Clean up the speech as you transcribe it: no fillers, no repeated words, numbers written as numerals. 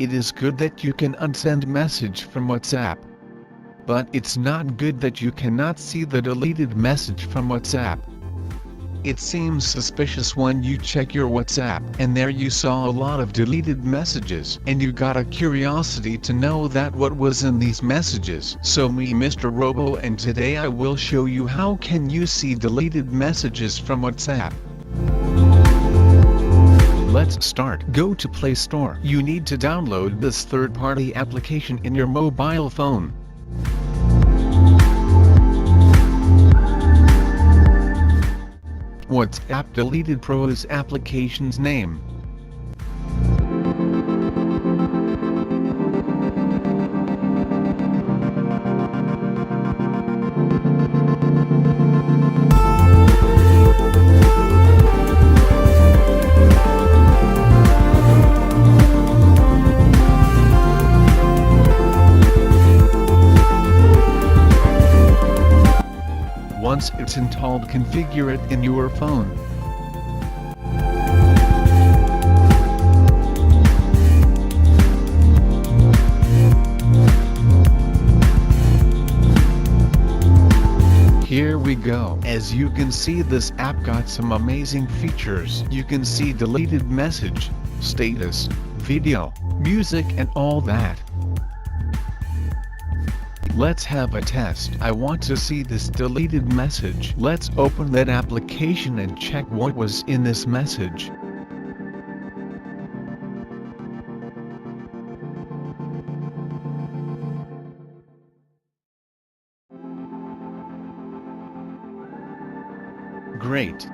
It is good that you can unsend message from WhatsApp. But it's not good that you cannot see the deleted message from WhatsApp. It seems suspicious when you check your WhatsApp and there you saw a lot of deleted messages and you got a curiosity to know that what was in these messages. So me Mr. Robo, and today I will show you how can you see deleted messages from WhatsApp. Let's start. Go to Play Store. You need to download this third-party application in your mobile phone. WhatsApp Deleted Pro is application's name. Once it's installed, configure it in your phone. Here we go. As you can see, this app got some amazing features. You can see deleted message, status, video, music and all that. Let's have a test. I want to see this deleted message. Let's open that application and check what was in this message. Great.